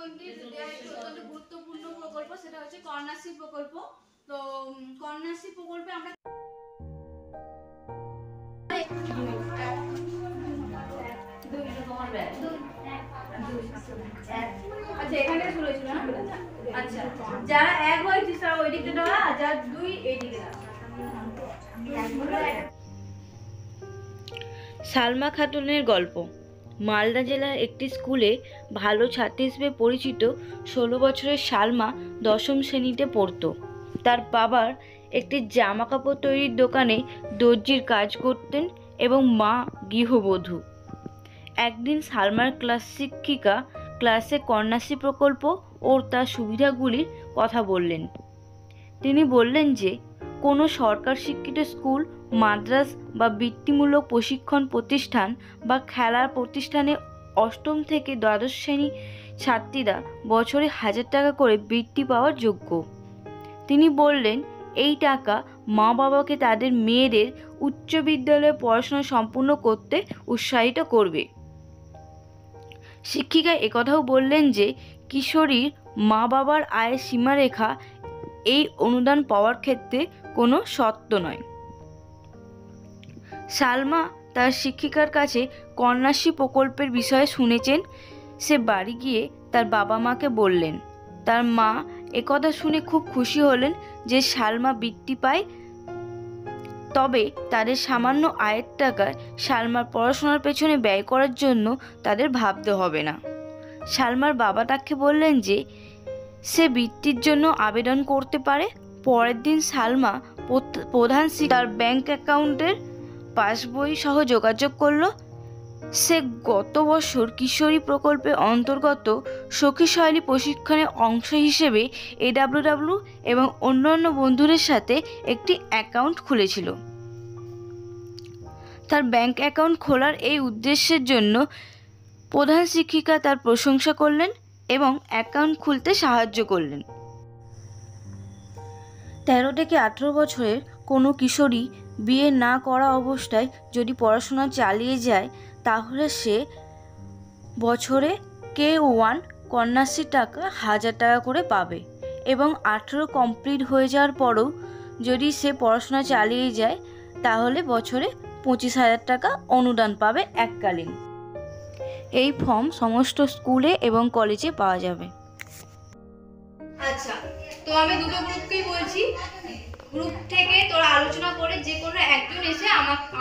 প্রকল্পটি দেওয়া একটি অত্যন্ত গুরুত্বপূর্ণ প্রকল্প, সেটা হচ্ছে কন্যাশ্রী প্রকল্প। তো কন্যাশ্রী প্রকল্পে আমরা আচ্ছা এখানে শুরু হয়েছিল না? আচ্ছা যারা এক হয়েছে তারা ওই দিকে দাঁড়া, আর যারা দুই এই দিকে দাঁড়া। সালমা খাতুনের গল্প। মালদা জেলার একটি স্কুলে ভালো ছাত্রী হিসেবে পরিচিত 16 বছরের সালমা 10ম শ্রেণীতে পড়তো। তার বাবার একটি জামা কাপড় তৈরির দোকানে দর্জির কাজ করতেন এবং মা গৃহবধূ। একদিন সালমার ক্লাস শিক্ষিকা ক্লাসে কন্যাশ্রী প্রকল্প ও তার সুবিধাগুলির কথা বললেন। তিনি বললেন যে কোনো সরকার স্বীকৃত স্কুল, মাদ্রাস বা বৃত্তিমূলক প্রশিক্ষণ প্রতিষ্ঠান বা খেলার প্রতিষ্ঠানে 8ম থেকে দ্বাদশ শ্রেণী ছাত্রীরা বছরে 1000 টাকা করে বৃত্তি পাওয়ার যোগ্য। তিনি বললেন এই টাকা মা বাবাকে তাদের মেয়েদের উচ্চ বিদ্যালয়ে পড়াশোনা সম্পূর্ণ করতে উৎসাহিত করবে। শিক্ষিকা একথাও বললেন যে কিশোরীর মা বাবার আয়ের সীমারেখা এই অনুদান পাওয়ার ক্ষেত্রে কোনো শর্ত নয়। সালমা তার শিক্ষিকার কাছে কন্যাশ্রী প্রকল্পের বিষয়ে শুনেছেন। সে বাড়ি গিয়ে তার বাবা মাকে বললেন। তার মা একথা শুনে খুব খুশি হলেন যে সালমা বৃত্তি পায়, তবে তাদের সামান্য আয়ের টাকায় সালমার পড়াশোনার পেছনে ব্যয় করার জন্য তাদের ভাবতে হবে না। সালমার বাবা তাকে বললেন যে সে বৃত্তির জন্য আবেদন করতে পারে। পরের দিন সালমা প্রধান তার ব্যাংক অ্যাকাউন্টের পাসবই সহ যোগাযোগ করল। সে গত বছর কিশোরী প্রকল্পের অন্তর্গত সখী শৈলী প্রশিক্ষণের অংশ হিসেবে AWW এবং অন্যান্য বন্ধুদের সাথে একটি অ্যাকাউন্ট খুলেছিল। তার ব্যাংক অ্যাকাউন্ট খোলার এই উদ্দেশ্যের জন্য প্রধান শিক্ষিকা তার প্রশংসা করলেন এবং অ্যাকাউন্ট খুলতে সাহায্য করলেন। 13 থেকে 18 বছরের কোনো কিশোরী বিয়ে না করা অবস্থায় যদি পড়াশোনা চালিয়ে যায় তাহলে সে বছরে K1 কন্যাশ্রী টাকা 1000 টাকা করে পাবে এবং 18 কমপ্লিট হয়ে যাওয়ার পরও যদি সে পড়াশোনা চালিয়ে যায় তাহলে বছরে 25,000 টাকা অনুদান পাবে এককালীন। এই ফর্ম সমস্ত স্কুলে এবং কলেজে পাওয়া যাবে। আচ্ছা, তো আমি দুটো গ্রুপকেই বলছি, গ্রুপ থেকে তোরা আলোচনা করে যে কোনো একজন এসে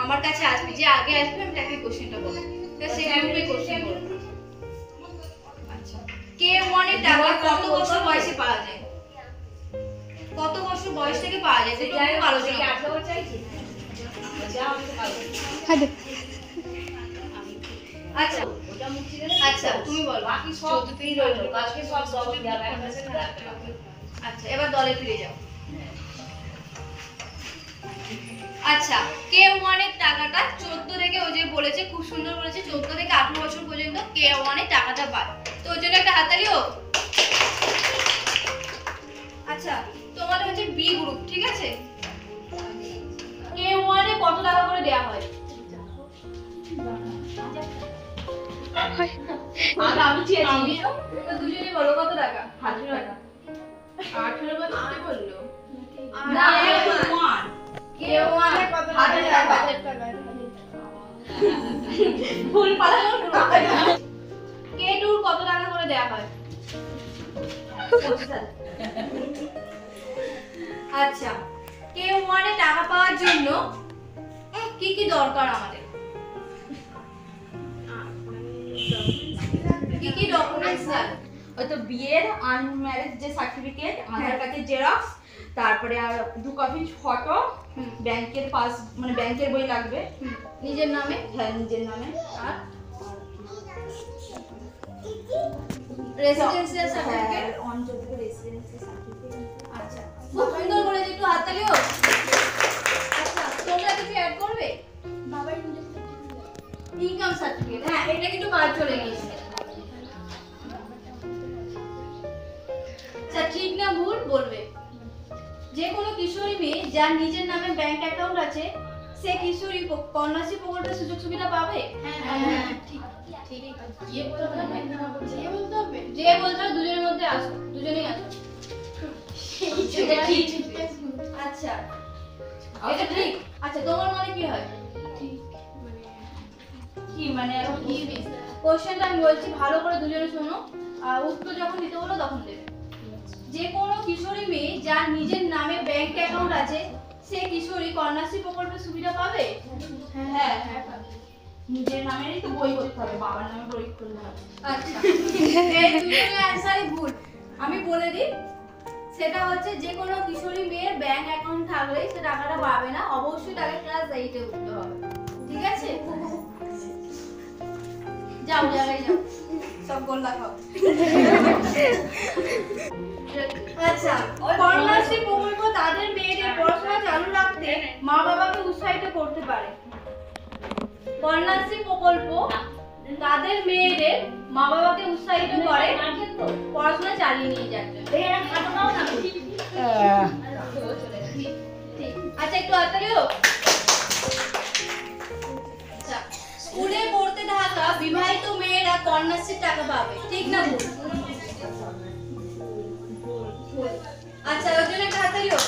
আমার কাছে আসবি, যে আগে আসবে আমি তাকে কোশ্চেনটা বলবো। সেই গ্রুপে কোশ্চেন বলবো। আচ্ছা, K1 এর টাকা কত বছর বয়সে পাওয়া যায়? কত বছর বয়স থেকে পাওয়া যায় সেটা আমি আলোচনা করব। আচ্ছা আচ্ছা তুমি বলো। বাকি সব তুই রইলো, বাকি সব দল দেওয়া আছে। আচ্ছা এবার দলে ফিরে যাও। আচ্ছা K1 এর টাকাটা 14 থেকে, ওই যে বলেছে খুব সুন্দর বলেছে, 14 থেকে 18 বছর পর্যন্ত K1 এর টাকাটা পায়। তো ওই জন্য একটা হাততালি হোক। আচ্ছা তোমাদের হচ্ছে বি গ্রুপ, ঠিক আছে? K1 এ কত টাকা করে দেয়া হয়? আমি চেয়েছি তো দুজনেই বলো কত টাকা? 18 টাকা। 18 বছর কি বললো? না K1 এ কত টাকা? 1000 টাকা। ভুল পালা K2 কত টাকা করে দেয়া হয়? আচ্ছা K1 এ টাকা পাওয়ার জন্য কি কি দরকার আমাদের? কি কি ডকুমেন্টস লাগে? ওই তো বিয়ের আনম্যারেজ যে সার্টিফিকেট, আধার কার্ডের জেরক্স, তারপরে আর 2 কপি ফটো, ব্যাংকের পাস মানে ব্যাংকের বই লাগবে নিজের নামে। হ্যাঁ নিজের নামে, আর রেসিডেন্সিয়াল সার্টিফিকেট, অঞ্চল থেকে রেসিডেন্সিয়াল সার্টিফিকেট। আচ্ছা খুব সুন্দর করে একটু হাততালি হোক। আচ্ছা তোমরা কিছু অ্যাড করবে? বাবার ইনকাম সার্টিফিকেট, হ্যাঁ এটা কিন্তু বাদ চলে গিয়েছে। আচ্ছা ঠিক না ভুল বলবে। যে কোনো কিশোরী মেয়ে যার নিজের নামে ব্যাংক অ্যাকাউন্ট আছে সে কিশোরী কন্যাশ্রী প্রকল্পের সুযোগ সুবিধা পাবে? হ্যাঁ ঠিক যে বলতে হবে দুজনের মধ্যে আসো, দুজনেই আসো। এটা ঠিক। আচ্ছা এটা ঠিক। আচ্ছা তোমার মনে কি হয়? কি মানে কোশ্চেনটা আমি বলছি, ভালো করে দুজনে শোনো, আর উত্তর যখন দিতে বলো তখন দেবে। যে কোনো কিশোরী মেয়ে যার নিজের নামে ব্যাংক অ্যাকাউন্ট আছে সে কিশোরী কন্যাশ্রী প্রকল্পের সুবিধা পাবে? হ্যাঁ হ্যাঁ নিজের নামেরই তো বই করতে হবে, বাবার নামে বই করতে হবে। আচ্ছা এই দুজনের অ্যানসারই ভুল। আমি বলে দিই, সেটা হচ্ছে যে কোনো কিশোরী মেয়ের ব্যাংক অ্যাকাউন্ট থাকলে সে টাকাটা পাবে না, অবশ্যই তাকে ক্লাস 8 এ উঠতে হবে। ঠিক আছে, যাও জায়গায় যাও, সব গোল্লা খাও। আচ্ছা কন্যাশ্রী প্রকল্প তাদের মেয়েদের পড়াশোনা চালু রাখতে মা বাবাকে উৎসাহিত করতে পারে। কন্যাশ্রী প্রকল্প তাদের মেয়েদের মা বাবাকে উৎসাহিত করে পড়াশোনা চালিয়ে নিয়ে যাওয়ার জন্য। আচ্ছা একটু তাড়াতাড়ি হোক। আচ্ছা, স্কুলে পড়তে থাকা বিবাহিত মেয়েরা কন্যাশ্রীর টাকা পাবে, ঠিক না ভুল? আচ্ছা ওর জন্য একটা হাততালি হোক।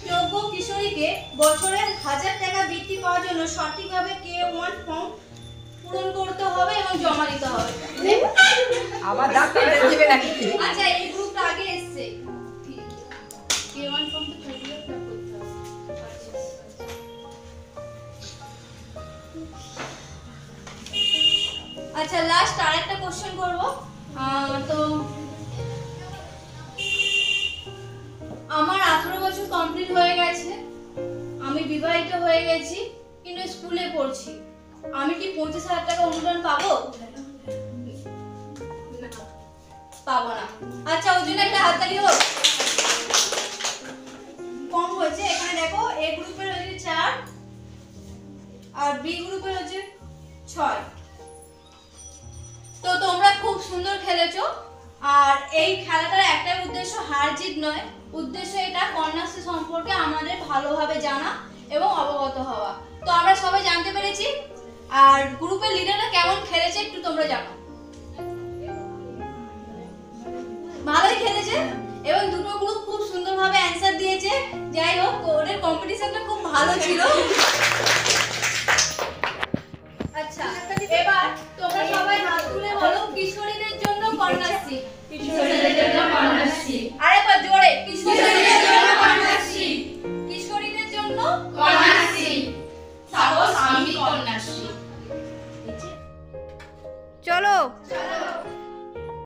যোগ্য কিশোরীকে বছরে 1000 টাকা বৃত্তি পাওয়ার জন্য সঠিকভাবে K1 ফর্ম পূরণ করতে হবে এবং জমা দিতে হবে। আবার ডাক্তার দিবে নাকি? আচ্ছা এই গ্রুপটা আগে এসেছে। K1 ফর্ম তো ছবিটা ফিল করতে হবে। আচ্ছা লাস্ট আরেকটা কোশ্চেন করব। তো আমার 18 বছর কমপ্লিট হয়ে গেছে, আমি বিবাহিত হয়ে গেছি, কিন্তু স্কুলে পড়ছি, আমি কি 25,000 টাকা অনুদান পাবো? পাবো না। আচ্ছা ওর জন্য একটা হাততালি হোক। কম হয়েছে, এখানে দেখো এ গ্রুপের হচ্ছে 4 আর বি গ্রুপের হচ্ছে 6। তো তোমরা খুব সুন্দর খেলেছো, আর এই খেলাটার একটাই উদ্দেশ্য হার জিত নয়, উদ্দেশ্য এটা কন্যাশ্রী সম্পর্কে আমাদের ভালোভাবে জানা এবং অবগত হওয়া। তো আমরা সবাই জানতে পেরেছি, আর গ্রুপের লিডাররা কেমন খেলেছে একটু তোমরা জানো। ভালোই খেলেছে এবং দুটো গ্রুপ খুব সুন্দরভাবে অ্যানসার দিয়েছে। যাই হোক ওদের কম্পিটিশনটা খুব ভালো ছিল। আচ্ছা এবার তোমরা সবাই হাত তুলে বলো কিশোরীদের জন্য কন্যাশ্রী। কিশোরীদের জন্য কন্যাশ্রী। আরেকবার জোরে, কিশোরীদের জন্য কন্যাশ্রী। কিশোরীদের জন্য কন্যাশ্রী। সাপোজ আমি কন্যাশ্রী। চলো।